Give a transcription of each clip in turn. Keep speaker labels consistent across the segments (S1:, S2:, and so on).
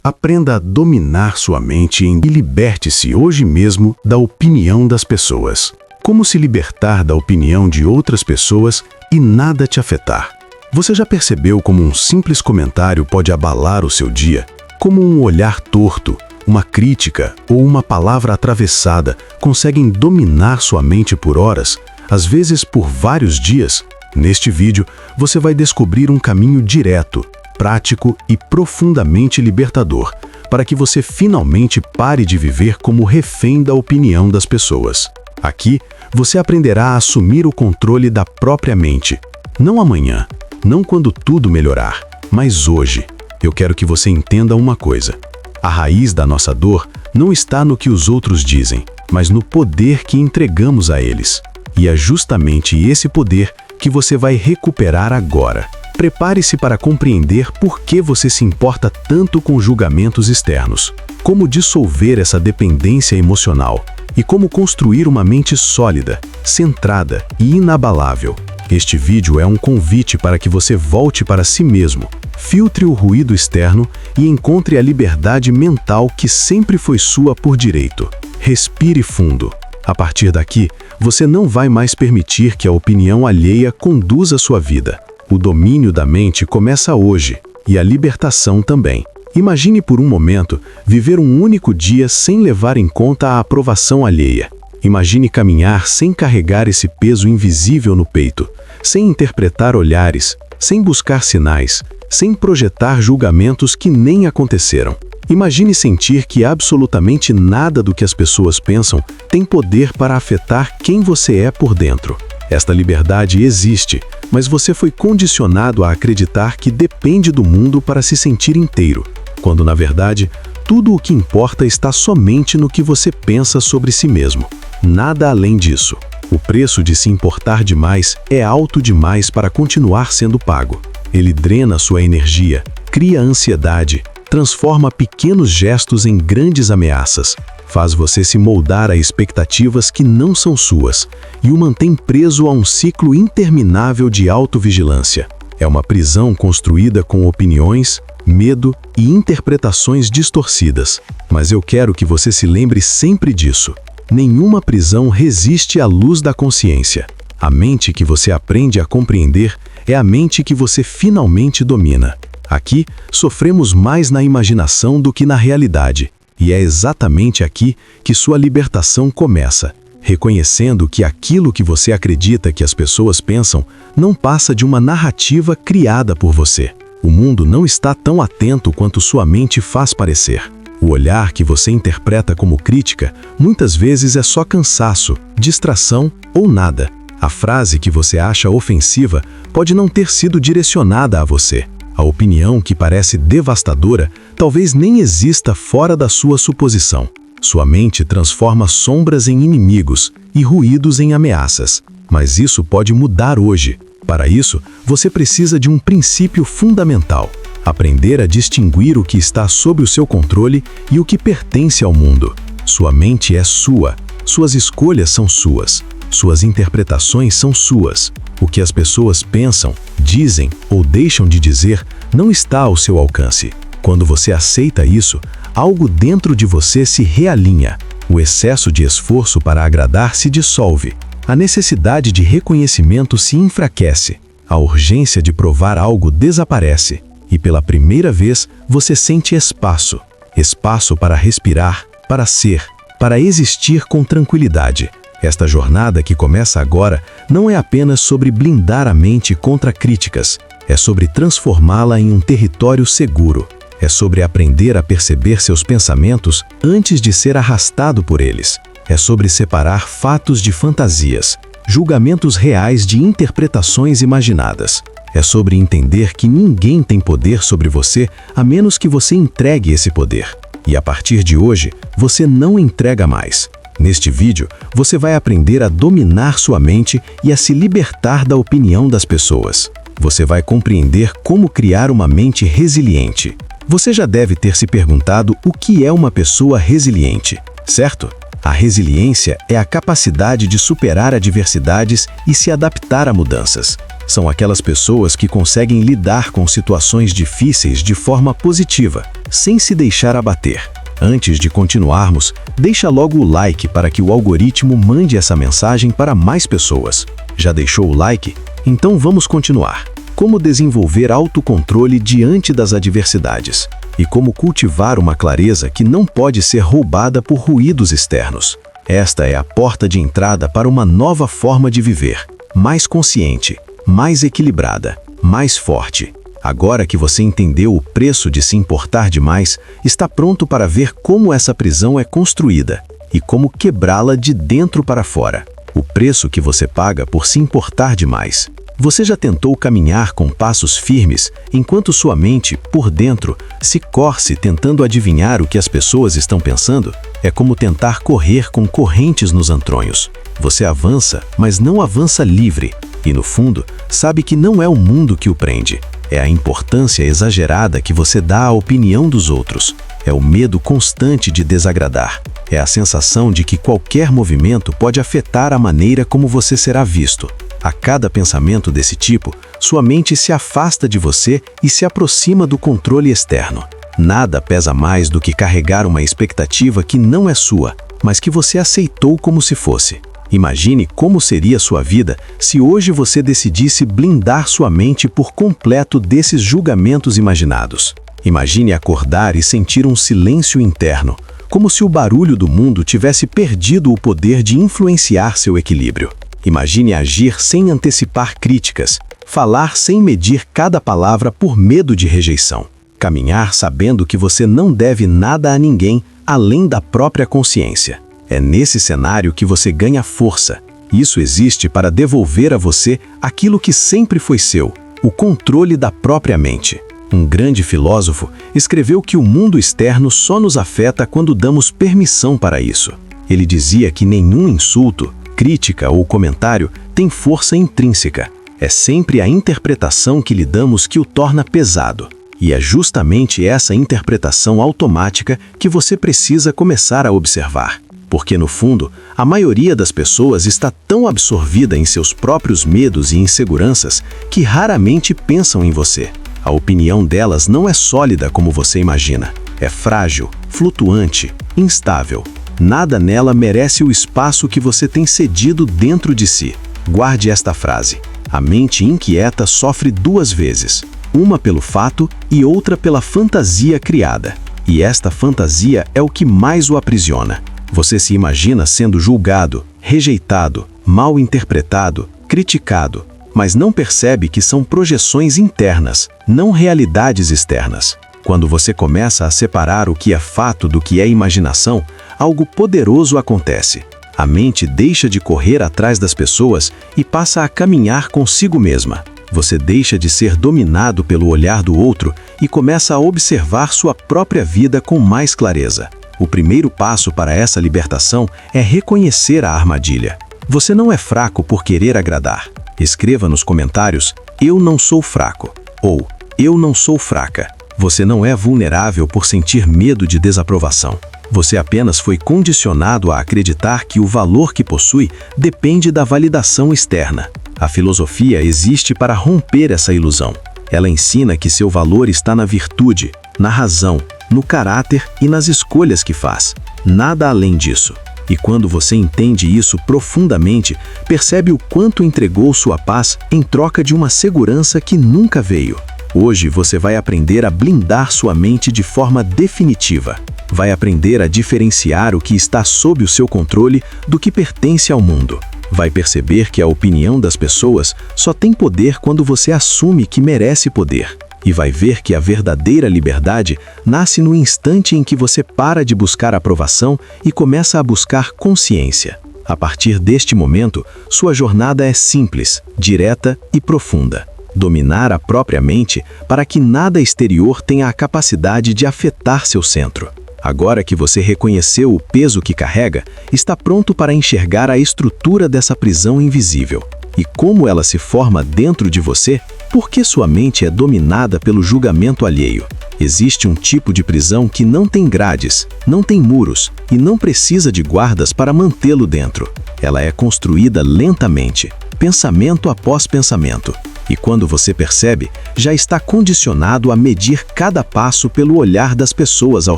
S1: Aprenda a dominar sua mente e liberte-se hoje mesmo da opinião das pessoas. Como se libertar da opinião de outras pessoas e nada te afetar? Você já percebeu como um simples comentário pode abalar o seu dia? Como um olhar torto, uma crítica ou uma palavra atravessada conseguem dominar sua mente por horas, às vezes por vários dias? Neste vídeo, você vai descobrir um caminho direto, prático e profundamente libertador, para que você finalmente pare de viver como refém da opinião das pessoas. Aqui, você aprenderá a assumir o controle da própria mente. Não amanhã, não quando tudo melhorar, mas hoje. Eu quero que você entenda uma coisa. A raiz da nossa dor não está no que os outros dizem, mas no poder que entregamos a eles. E é justamente esse poder que você vai recuperar agora. Prepare-se para compreender por que você se importa tanto com julgamentos externos, como dissolver essa dependência emocional e como construir uma mente sólida, centrada e inabalável. Este vídeo é um convite para que você volte para si mesmo, filtre o ruído externo e encontre a liberdade mental que sempre foi sua por direito. Respire fundo. A partir daqui, você não vai mais permitir que a opinião alheia conduza sua vida. O domínio da mente começa hoje, e a libertação também. Imagine por um momento viver um único dia sem levar em conta a aprovação alheia. Imagine caminhar sem carregar esse peso invisível no peito, sem interpretar olhares, sem buscar sinais, sem projetar julgamentos que nem aconteceram. Imagine sentir que absolutamente nada do que as pessoas pensam tem poder para afetar quem você é por dentro. Esta liberdade existe, mas você foi condicionado a acreditar que depende do mundo para se sentir inteiro, quando na verdade, tudo o que importa está somente no que você pensa sobre si mesmo. Nada além disso. O preço de se importar demais é alto demais para continuar sendo pago. Ele drena sua energia, cria ansiedade, transforma pequenos gestos em grandes ameaças, faz você se moldar a expectativas que não são suas e o mantém preso a um ciclo interminável de autovigilância. É uma prisão construída com opiniões, medo e interpretações distorcidas. Mas eu quero que você se lembre sempre disso. Nenhuma prisão resiste à luz da consciência. A mente que você aprende a compreender é a mente que você finalmente domina. Aqui, sofremos mais na imaginação do que na realidade. E é exatamente aqui que sua libertação começa, reconhecendo que aquilo que você acredita que as pessoas pensam não passa de uma narrativa criada por você. O mundo não está tão atento quanto sua mente faz parecer. O olhar que você interpreta como crítica muitas vezes é só cansaço, distração ou nada. A frase que você acha ofensiva pode não ter sido direcionada a você. A opinião que parece devastadora talvez nem exista fora da sua suposição. Sua mente transforma sombras em inimigos e ruídos em ameaças. Mas isso pode mudar hoje. Para isso, você precisa de um princípio fundamental: aprender a distinguir o que está sob o seu controle e o que pertence ao mundo. Sua mente é sua. Suas escolhas são suas. Suas interpretações são suas. O que as pessoas pensam, dizem ou deixam de dizer não está ao seu alcance. Quando você aceita isso, algo dentro de você se realinha. O excesso de esforço para agradar se dissolve. A necessidade de reconhecimento se enfraquece. A urgência de provar algo desaparece. E pela primeira vez, você sente espaço. Espaço para respirar, para ser, para existir com tranquilidade. Esta jornada que começa agora não é apenas sobre blindar a mente contra críticas, é sobre transformá-la em um território seguro. É sobre aprender a perceber seus pensamentos antes de ser arrastado por eles. É sobre separar fatos de fantasias, julgamentos reais de interpretações imaginadas. É sobre entender que ninguém tem poder sobre você a menos que você entregue esse poder. E a partir de hoje, você não entrega mais. Neste vídeo, você vai aprender a dominar sua mente e a se libertar da opinião das pessoas. Você vai compreender como criar uma mente resiliente. Você já deve ter se perguntado o que é uma pessoa resiliente, certo? A resiliência é a capacidade de superar adversidades e se adaptar a mudanças. São aquelas pessoas que conseguem lidar com situações difíceis de forma positiva, sem se deixar abater. Antes de continuarmos, deixa logo o like para que o algoritmo mande essa mensagem para mais pessoas. Já deixou o like? Então vamos continuar. Como desenvolver autocontrole diante das adversidades? E como cultivar uma clareza que não pode ser roubada por ruídos externos? Esta é a porta de entrada para uma nova forma de viver, mais consciente, mais equilibrada, mais forte. Agora que você entendeu o preço de se importar demais, está pronto para ver como essa prisão é construída e como quebrá-la de dentro para fora. O preço que você paga por se importar demais. Você já tentou caminhar com passos firmes, enquanto sua mente, por dentro, se corce tentando adivinhar o que as pessoas estão pensando? É como tentar correr com correntes nos antronhos. Você avança, mas não avança livre. E no fundo, sabe que não é o mundo que o prende. É a importância exagerada que você dá à opinião dos outros. É o medo constante de desagradar. É a sensação de que qualquer movimento pode afetar a maneira como você será visto. A cada pensamento desse tipo, sua mente se afasta de você e se aproxima do controle externo. Nada pesa mais do que carregar uma expectativa que não é sua, mas que você aceitou como se fosse. Imagine como seria sua vida se hoje você decidisse blindar sua mente por completo desses julgamentos imaginados. Imagine acordar e sentir um silêncio interno, como se o barulho do mundo tivesse perdido o poder de influenciar seu equilíbrio. Imagine agir sem antecipar críticas, falar sem medir cada palavra por medo de rejeição, caminhar sabendo que você não deve nada a ninguém além da própria consciência. É nesse cenário que você ganha força. Isso existe para devolver a você aquilo que sempre foi seu, o controle da própria mente. Um grande filósofo escreveu que o mundo externo só nos afeta quando damos permissão para isso. Ele dizia que nenhum insulto, crítica ou comentário tem força intrínseca. É sempre a interpretação que lhe damos que o torna pesado. E é justamente essa interpretação automática que você precisa começar a observar. Porque, no fundo, a maioria das pessoas está tão absorvida em seus próprios medos e inseguranças que raramente pensam em você. A opinião delas não é sólida como você imagina. É frágil, flutuante, instável. Nada nela merece o espaço que você tem cedido dentro de si. Guarde esta frase. A mente inquieta sofre duas vezes. Uma pelo fato e outra pela fantasia criada. E esta fantasia é o que mais o aprisiona. Você se imagina sendo julgado, rejeitado, mal interpretado, criticado, mas não percebe que são projeções internas, não realidades externas. Quando você começa a separar o que é fato do que é imaginação, algo poderoso acontece. A mente deixa de correr atrás das pessoas e passa a caminhar consigo mesma. Você deixa de ser dominado pelo olhar do outro e começa a observar sua própria vida com mais clareza. O primeiro passo para essa libertação é reconhecer a armadilha. Você não é fraco por querer agradar. Escreva nos comentários, eu não sou fraco, ou eu não sou fraca. Você não é vulnerável por sentir medo de desaprovação. Você apenas foi condicionado a acreditar que o valor que possui depende da validação externa. A filosofia existe para romper essa ilusão. Ela ensina que seu valor está na virtude, na razão, no caráter e nas escolhas que faz. Nada além disso. E quando você entende isso profundamente, percebe o quanto entregou sua paz em troca de uma segurança que nunca veio. Hoje você vai aprender a blindar sua mente de forma definitiva. Vai aprender a diferenciar o que está sob o seu controle do que pertence ao mundo. Vai perceber que a opinião das pessoas só tem poder quando você assume que merece poder. E vai ver que a verdadeira liberdade nasce no instante em que você para de buscar aprovação e começa a buscar consciência. A partir deste momento, sua jornada é simples, direta e profunda. Dominar a própria mente para que nada exterior tenha a capacidade de afetar seu centro. Agora que você reconheceu o peso que carrega, está pronto para enxergar a estrutura dessa prisão invisível. E como ela se forma dentro de você,
S2: Por que sua mente é dominada pelo julgamento alheio? Existe um tipo de prisão que não tem grades, não tem muros e não precisa de guardas para mantê-lo dentro. Ela é construída lentamente, pensamento após pensamento. E quando você percebe, já está condicionado a medir cada passo pelo olhar das pessoas ao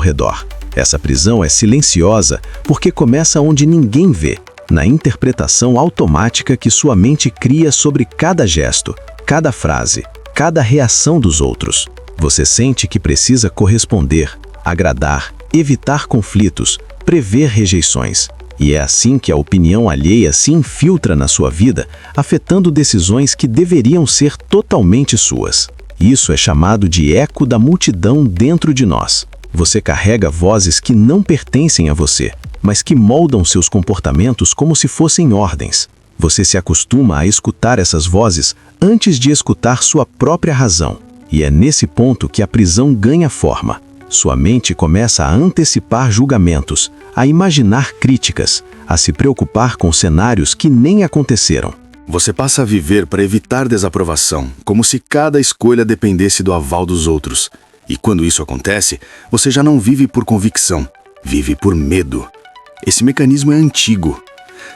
S2: redor. Essa prisão é silenciosa porque começa onde ninguém vê, na interpretação automática que sua mente cria sobre cada gesto, cada frase, cada reação dos outros. Você sente que precisa corresponder, agradar, evitar conflitos, prever rejeições. E é assim que a opinião alheia se infiltra na sua vida, afetando decisões que deveriam ser totalmente suas. Isso é chamado de eco da multidão dentro de nós. Você carrega vozes que não pertencem a você, mas que moldam seus comportamentos como se fossem ordens. Você se acostuma a escutar essas vozes antes de escutar sua própria razão. E é nesse ponto que a prisão ganha forma. Sua mente começa a antecipar julgamentos, a imaginar críticas, a se preocupar com cenários que nem aconteceram.
S3: Você passa a viver para evitar desaprovação, como se cada escolha dependesse do aval dos outros. E quando isso acontece, você já não vive por convicção, vive por medo. Esse mecanismo é antigo.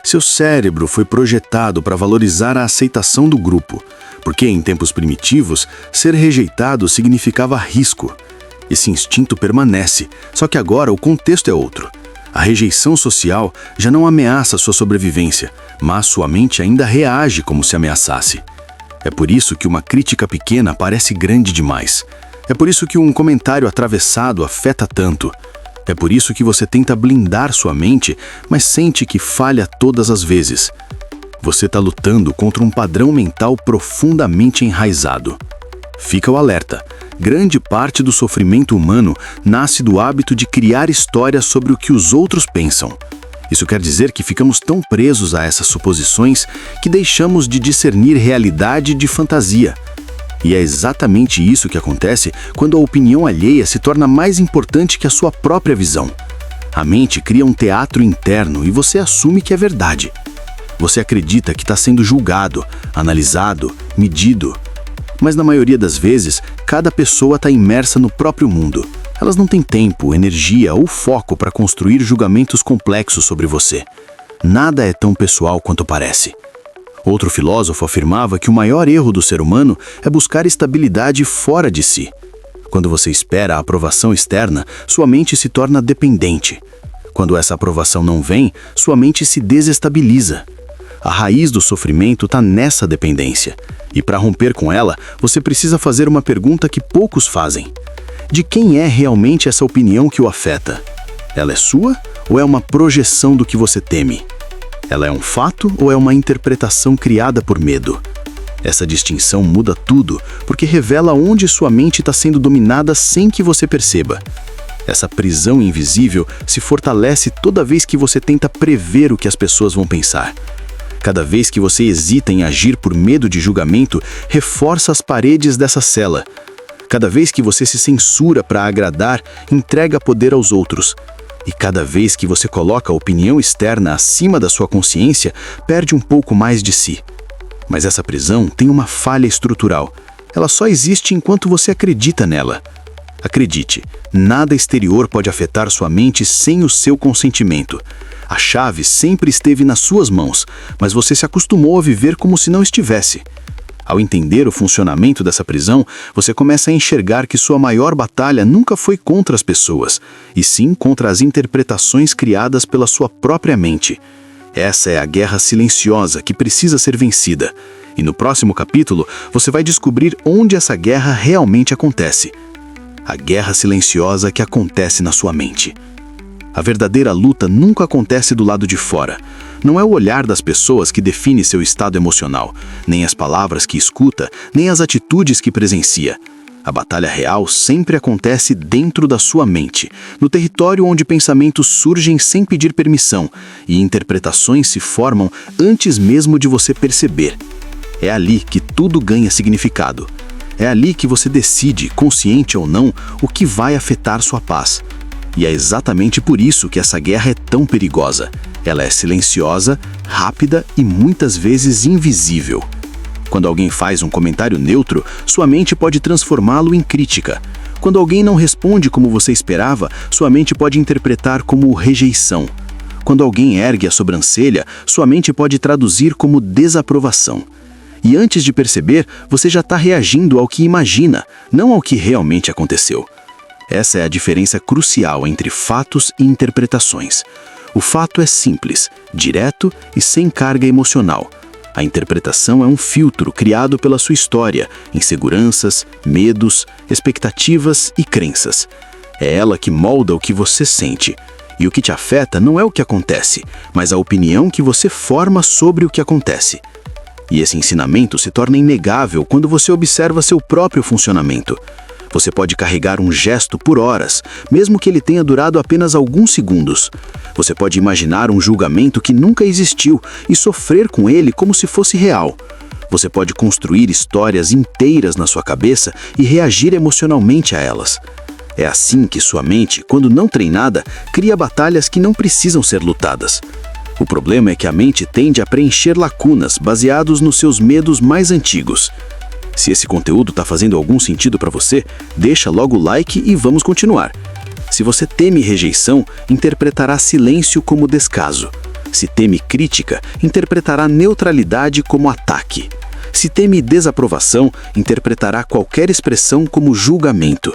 S3: Seu cérebro foi projetado para valorizar a aceitação do grupo, porque em tempos primitivos, ser rejeitado significava risco. Esse instinto permanece, só que agora o contexto é outro. A rejeição social já não ameaça sua sobrevivência, mas sua mente ainda reage como se ameaçasse. É por isso que uma crítica pequena parece grande demais. É por isso que um comentário atravessado afeta tanto. É por isso que você tenta blindar sua mente, mas sente que falha todas as vezes. Você está lutando contra um padrão mental profundamente enraizado. Fica o alerta. Grande parte do sofrimento humano nasce do hábito de criar histórias sobre o que os outros pensam. Isso quer dizer que ficamos tão presos a essas suposições que deixamos de discernir realidade de fantasia. E é exatamente isso que acontece quando a opinião alheia se torna mais importante que a sua própria visão. A mente cria um teatro interno e você assume que é verdade. Você acredita que está sendo julgado, analisado, medido. Mas na maioria das vezes, cada pessoa está imersa no próprio mundo. Elas não têm tempo, energia ou foco para construir julgamentos complexos sobre você. Nada é tão pessoal quanto parece. Outro filósofo afirmava que o maior erro do ser humano é buscar estabilidade fora de si. Quando você espera a aprovação externa, sua mente se torna dependente. Quando essa aprovação não vem, sua mente se desestabiliza. A raiz do sofrimento está nessa dependência. E para romper com ela, você precisa fazer uma pergunta que poucos fazem. De quem é realmente essa opinião que o afeta? Ela é sua ou é uma projeção do que você teme? Ela é um fato ou é uma interpretação criada por medo? Essa distinção muda tudo, porque revela onde sua mente está sendo dominada sem que você perceba. Essa prisão invisível se fortalece toda vez que você tenta prever o que as pessoas vão pensar. Cada vez que você hesita em agir por medo de julgamento, reforça as paredes dessa cela. Cada vez que você se censura para agradar, entrega poder aos outros. E cada vez que você coloca a opinião externa acima da sua consciência, perde um pouco mais de si. Mas essa prisão tem uma falha estrutural. Ela só existe enquanto você acredita nela. Acredite, nada exterior pode afetar sua mente sem o seu consentimento. A chave sempre esteve nas suas mãos, mas você se acostumou a viver como se não estivesse. Ao entender o funcionamento dessa prisão, você começa a enxergar que sua maior batalha nunca foi contra as pessoas, e sim contra as interpretações criadas pela sua própria mente. Essa é a guerra silenciosa que precisa ser vencida. E no próximo capítulo, você vai descobrir onde essa guerra realmente acontece. A guerra silenciosa que acontece na sua mente. A verdadeira luta nunca acontece do lado de fora. Não é o olhar das pessoas que define seu estado emocional, nem as palavras que escuta, nem as atitudes que presencia. A batalha real sempre acontece dentro da sua mente, no território onde pensamentos surgem sem pedir permissão e interpretações se formam antes mesmo de você perceber. É ali que tudo ganha significado. É ali que você decide, consciente ou não, o que vai afetar sua paz. E é exatamente por isso que essa guerra é tão perigosa. Ela é silenciosa, rápida e muitas vezes invisível.
S2: Quando alguém faz um comentário neutro, sua mente pode transformá-lo em crítica. Quando alguém não responde como você esperava, sua mente pode interpretar como rejeição. Quando alguém ergue a sobrancelha, sua mente pode traduzir como desaprovação. E antes de perceber, você já está reagindo ao que imagina, não ao que realmente aconteceu. Essa é a diferença crucial entre fatos e interpretações. O fato é simples, direto e sem carga emocional. A interpretação é um filtro criado pela sua história, inseguranças, medos, expectativas e crenças. É ela que molda o que você sente. E o que te afeta não é o que acontece, mas a opinião que você forma sobre o que acontece. E esse ensinamento se torna inegável quando você observa seu próprio funcionamento. Você pode carregar um gesto por horas, mesmo que ele tenha durado apenas alguns segundos. Você pode imaginar um julgamento que nunca existiu e sofrer com ele como se fosse real. Você pode construir histórias inteiras na sua cabeça e reagir emocionalmente a elas. É assim que sua mente, quando não treinada, cria batalhas que não precisam ser lutadas. O problema é que a mente tende a preencher lacunas baseados nos seus medos mais antigos. Se esse conteúdo está fazendo algum sentido para você, deixa logo o like e vamos continuar. Se você teme rejeição, interpretará silêncio como descaso. Se teme crítica, interpretará neutralidade como ataque. Se teme desaprovação, interpretará qualquer expressão como julgamento.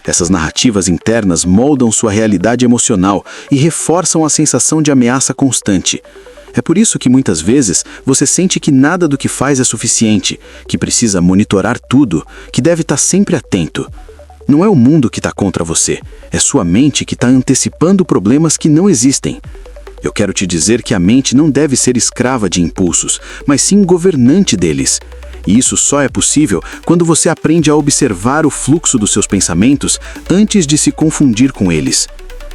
S2: Essas narrativas internas moldam sua realidade emocional e reforçam a sensação de ameaça constante. É por isso que muitas vezes você sente que nada do que faz é suficiente, que precisa monitorar tudo, que deve estar sempre atento. Não é o mundo que está contra você, é sua mente que está antecipando problemas que não existem. Eu quero te dizer que a mente não deve ser escrava de impulsos, mas sim governante deles. E isso só é possível quando você aprende a observar o fluxo dos seus pensamentos antes de se confundir com eles.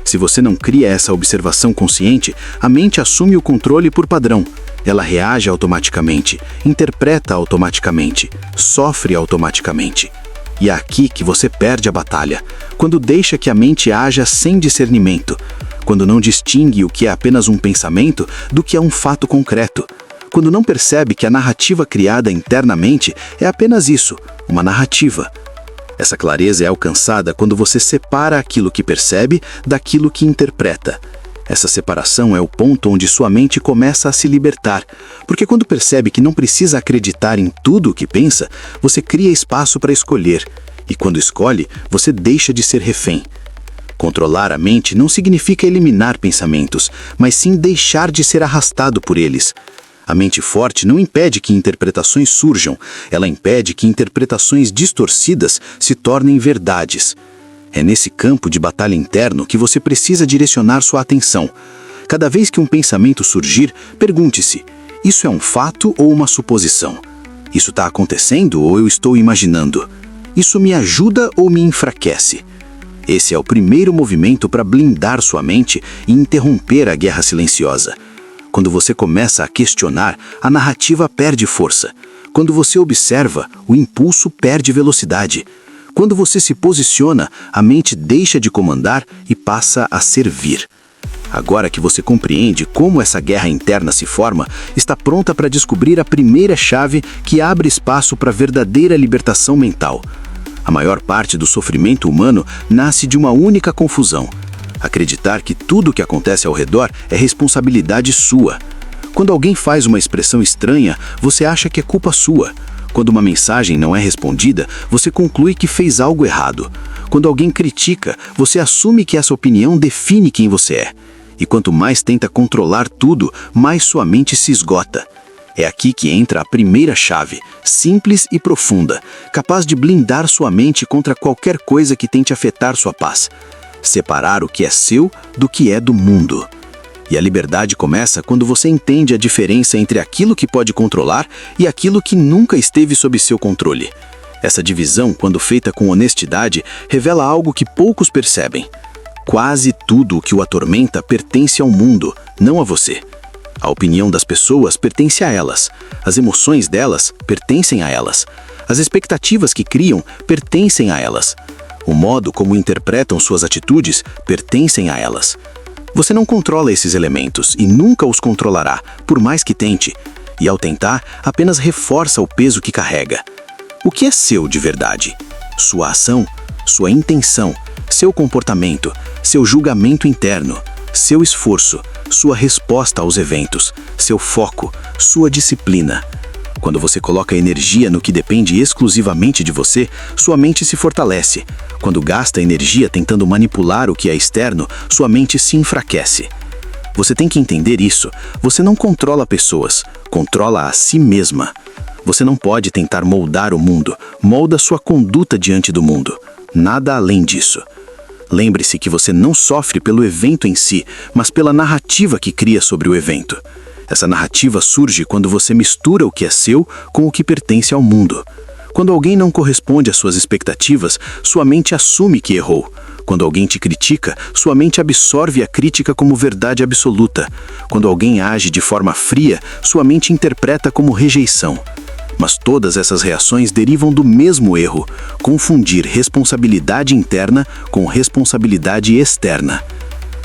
S2: Se você não cria essa observação consciente, a mente assume o controle por padrão. Ela reage automaticamente, interpreta automaticamente, sofre automaticamente. E é aqui que você perde a batalha, quando deixa que a mente haja sem discernimento, quando não distingue o que é apenas um pensamento do que é um fato concreto, quando não percebe que a narrativa criada internamente é apenas isso, uma narrativa. Essa clareza é alcançada quando você separa aquilo que percebe daquilo que interpreta. Essa separação é o ponto onde sua mente começa a se libertar, porque quando percebe que não precisa acreditar em tudo o que pensa, você cria espaço para escolher, e quando escolhe, você deixa de ser refém. Controlar a mente não significa eliminar pensamentos, mas sim deixar de ser arrastado por eles. A mente forte não impede que interpretações surjam, ela impede que interpretações distorcidas se tornem verdades. É nesse campo de batalha interno que você precisa direcionar sua atenção. Cada vez que um pensamento surgir, pergunte-se: isso é um fato ou uma suposição? Isso está acontecendo ou eu estou imaginando? Isso me ajuda ou me enfraquece? Esse é o primeiro movimento para blindar sua mente e interromper a guerra silenciosa. Quando você começa a questionar, a narrativa perde força. Quando você observa, o impulso perde velocidade. Quando você se posiciona, a mente deixa de comandar e passa a servir. Agora que você compreende como essa guerra interna se forma, está pronta para descobrir a primeira chave que abre espaço para a verdadeira libertação mental. A maior parte do sofrimento humano nasce de uma única confusão: acreditar que tudo o que acontece ao redor é responsabilidade sua. Quando alguém faz uma expressão estranha, você acha que é culpa sua. Quando uma mensagem não é respondida, você conclui que fez algo errado. Quando alguém critica, você assume que essa opinião define quem você é. E quanto mais tenta controlar tudo, mais sua mente se esgota. É aqui que entra a primeira chave, simples e profunda, capaz de blindar sua mente contra qualquer coisa que tente afetar sua paz. Separar o que é seu do que é do mundo. E a liberdade começa quando você entende a diferença entre aquilo que pode controlar e aquilo que nunca esteve sob seu controle. Essa divisão, quando feita com honestidade, revela algo que poucos percebem. Quase tudo o que o atormenta pertence ao mundo, não a você. A opinião das pessoas pertence a elas. As emoções delas pertencem a elas. As expectativas que criam pertencem a elas. O modo como interpretam suas atitudes pertencem a elas. Você não controla esses elementos e nunca os controlará, por mais que tente. e ao tentar, apenas reforça o peso que carrega. O que é seu de verdade? Sua ação, sua intenção, seu comportamento, seu julgamento interno, seu esforço, sua resposta aos eventos, seu foco, sua disciplina. Quando você coloca energia no que depende exclusivamente de você, sua mente se fortalece. Quando gasta energia tentando manipular o que é externo, sua mente se enfraquece. Você tem que entender isso. Você não controla pessoas, controla a si mesma. Você não pode tentar moldar o mundo, molda sua conduta diante do mundo. Nada além disso. Lembre-se que você não sofre pelo evento em si, mas pela narrativa que cria sobre o evento. Essa narrativa surge quando você mistura o que é seu com o que pertence ao mundo. Quando alguém não corresponde às suas expectativas, sua mente assume que errou. Quando alguém te critica, sua mente absorve a crítica como verdade absoluta. Quando alguém age de forma fria, sua mente interpreta como rejeição. Mas todas essas reações derivam do mesmo erro: confundir responsabilidade interna com responsabilidade externa.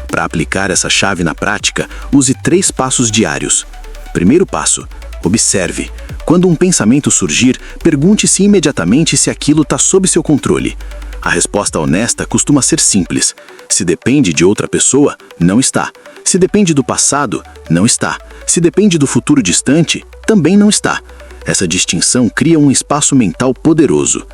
S2: Para aplicar essa chave na prática, use 3 passos diários. Primeiro passo: observe. Quando um pensamento surgir, pergunte-se imediatamente se aquilo está sob seu controle. A resposta honesta costuma ser simples. Se depende de outra pessoa, não está. Se depende do passado, não está. Se depende do futuro distante, também não está. Essa distinção cria um espaço mental poderoso.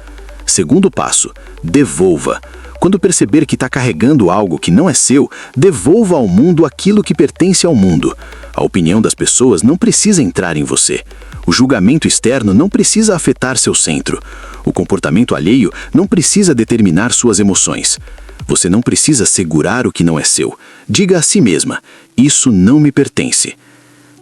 S2: Segundo passo: devolva. Quando perceber que está carregando algo que não é seu, devolva ao mundo aquilo que pertence ao mundo. A opinião das pessoas não precisa entrar em você. O julgamento externo não precisa afetar seu centro. O comportamento alheio não precisa determinar suas emoções. Você não precisa segurar o que não é seu. Diga a si mesma: isso não me pertence.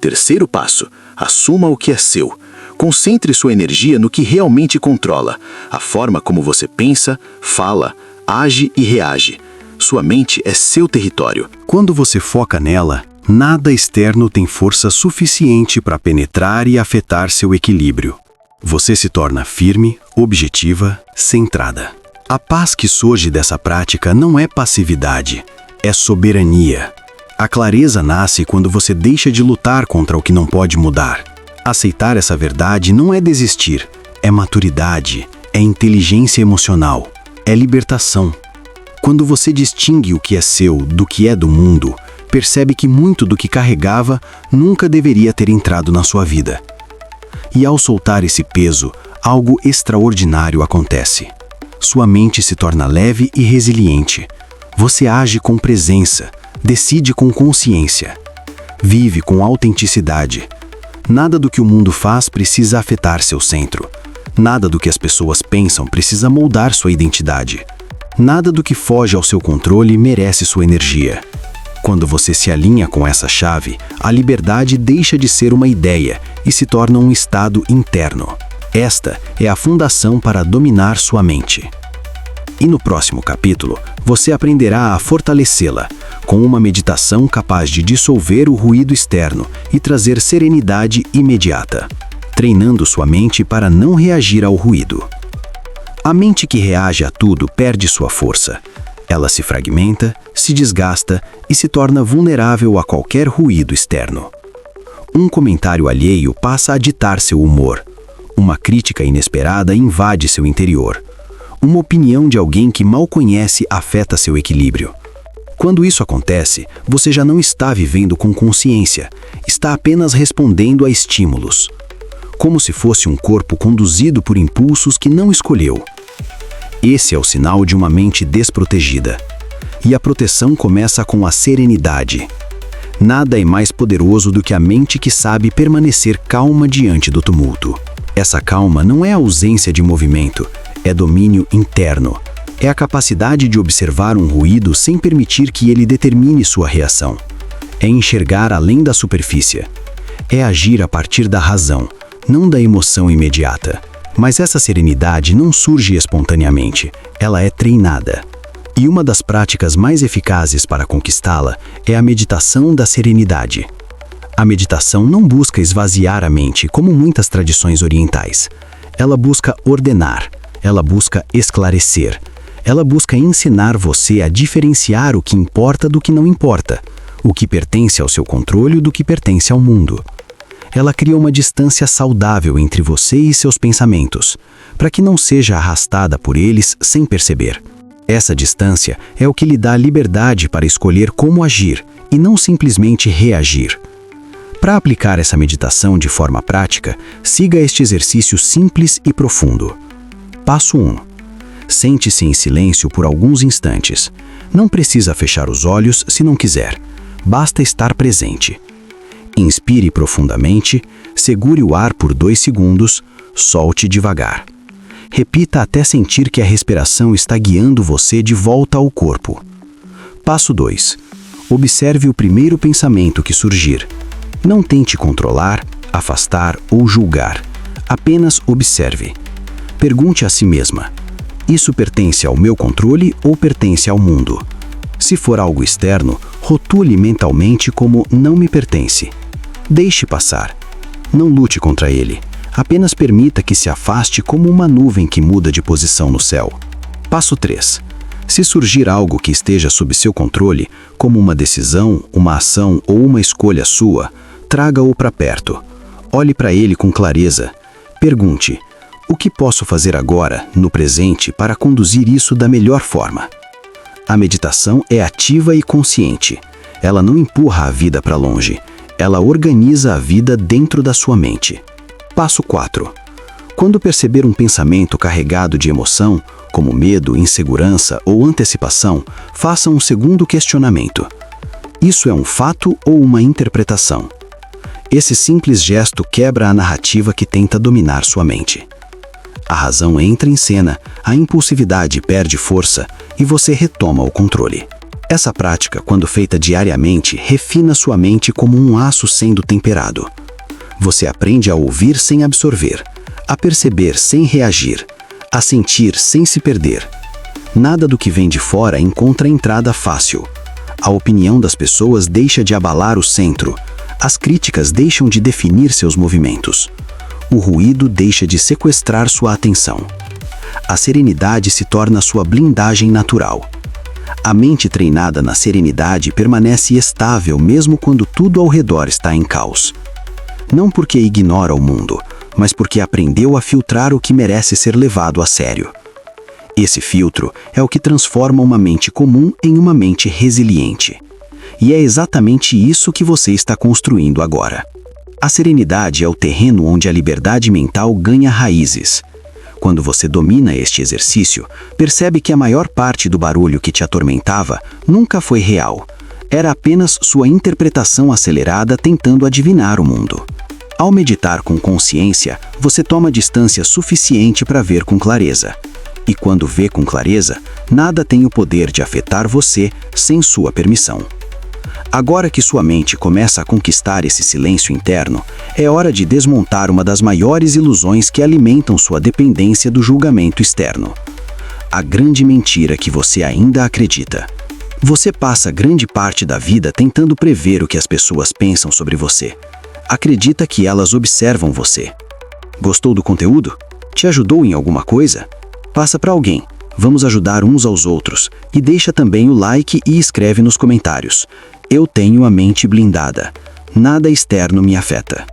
S2: Terceiro passo: assuma o que é seu. Concentre sua energia no que realmente controla, a forma como você pensa, fala, age e reage. Sua mente é seu território.
S1: Quando você foca nela, nada externo tem força suficiente para penetrar e afetar seu equilíbrio. Você se torna firme, objetiva, centrada. A paz que surge dessa prática não é passividade, é soberania. A clareza nasce quando você deixa de lutar contra o que não pode mudar. Aceitar essa verdade não é desistir, é maturidade, é inteligência emocional, é libertação. Quando você distingue o que é seu do que é do mundo, percebe que muito do que carregava nunca deveria ter entrado na sua vida. E ao soltar esse peso, algo extraordinário acontece. Sua mente se torna leve e resiliente. Você age com presença, decide com consciência, vive com autenticidade. Nada do que o mundo faz precisa afetar seu centro. Nada do que as pessoas pensam precisa moldar sua identidade. Nada do que foge ao seu controle merece sua energia. Quando você se alinha com essa chave, a liberdade deixa de ser uma ideia e se torna um estado interno. Esta é a fundação para dominar sua mente. E no próximo capítulo, você aprenderá a fortalecê-la, com uma meditação capaz de dissolver o ruído externo e trazer serenidade imediata, treinando sua mente para não reagir ao ruído. A mente que reage a tudo perde sua força. Ela se fragmenta, se desgasta e se torna vulnerável a qualquer ruído externo. Um comentário alheio passa a ditar seu humor. Uma crítica inesperada invade seu interior. Uma opinião de alguém que mal conhece afeta seu equilíbrio. Quando isso acontece, você já não está vivendo com consciência, está apenas respondendo a estímulos. Como se fosse um corpo conduzido por impulsos que não escolheu. Esse é o sinal de uma mente desprotegida. E a proteção começa com a serenidade. Nada é mais poderoso do que a mente que sabe permanecer calma diante do tumulto. Essa calma não é ausência de movimento, é domínio interno. É a capacidade de observar um ruído sem permitir que ele determine sua reação. É enxergar além da superfície. É agir a partir da razão, não da emoção imediata. Mas essa serenidade não surge espontaneamente, ela é treinada. E uma das práticas mais eficazes para conquistá-la é a meditação da serenidade. A meditação não busca esvaziar a mente, como muitas tradições orientais. Ela busca ordenar, ela busca esclarecer. Ela busca ensinar você a diferenciar o que importa do que não importa, o que pertence ao seu controle do que pertence ao mundo.
S2: Ela cria uma distância saudável entre você e seus pensamentos, para que não seja arrastada por eles sem perceber. Essa distância é o que lhe dá liberdade para escolher como agir e não simplesmente reagir. Para aplicar essa meditação de forma prática, siga este exercício simples e profundo. Passo 1. Sente-se em silêncio por alguns instantes. Não precisa fechar os olhos se não quiser. Basta estar presente. Inspire profundamente, segure o ar por 2 segundos, solte devagar. Repita até sentir que a respiração está guiando você de volta ao corpo. Passo 2. Observe o primeiro pensamento que surgir. Não tente controlar, afastar ou julgar. Apenas observe. Pergunte a si mesma: isso pertence ao meu controle ou pertence ao mundo? Se for algo externo, rotule mentalmente como não me pertence. Deixe passar. Não lute contra ele. Apenas permita que se afaste como uma nuvem que muda de posição no céu. Passo 3. Se surgir algo que esteja sob seu controle, como uma decisão, uma ação ou uma escolha sua, traga-o para perto. Olhe para ele com clareza. Pergunte: o que posso fazer agora, no presente, para conduzir isso da melhor forma? A meditação é ativa e consciente. Ela não empurra a vida para longe. Ela organiza a vida dentro da sua mente. Passo 4. Quando perceber um pensamento carregado de emoção, como medo, insegurança ou antecipação, faça um segundo questionamento. Isso é um fato ou uma interpretação? Esse simples gesto quebra a narrativa que tenta dominar sua mente. A razão entra em cena, a impulsividade perde força e você retoma o controle. Essa prática, quando feita diariamente, refina sua mente como um aço sendo temperado. Você aprende a ouvir sem absorver, a perceber sem reagir, a sentir sem se perder. Nada do que vem de fora encontra entrada fácil. A opinião das pessoas deixa de abalar o centro. As críticas deixam de definir seus movimentos. O ruído deixa de sequestrar sua atenção. A serenidade se torna sua blindagem natural. A mente treinada na serenidade permanece estável mesmo quando tudo ao redor está em caos. Não porque ignora o mundo, mas porque aprendeu a filtrar o que merece ser levado a sério. Esse filtro é o que transforma uma mente comum em uma mente resiliente. E é exatamente isso que você está construindo agora. A serenidade é o terreno onde a liberdade mental ganha raízes. Quando você domina este exercício, percebe que a maior parte do barulho que te atormentava nunca foi real. Era apenas sua interpretação acelerada tentando adivinhar o mundo. Ao meditar com consciência, você toma distância suficiente para ver com clareza. E quando vê com clareza, nada tem o poder de afetar você sem sua permissão. Agora que sua mente começa a conquistar esse silêncio interno, é hora de desmontar uma das maiores ilusões que alimentam sua dependência do julgamento externo. A grande mentira que você ainda acredita. Você passa grande parte da vida tentando prever o que as pessoas pensam sobre você. Acredita que elas observam você. Gostou do conteúdo? Te ajudou em alguma coisa? Passa para alguém. Vamos ajudar uns aos outros. E deixa também o like e escreve nos comentários: eu tenho a mente blindada. Nada externo me afeta.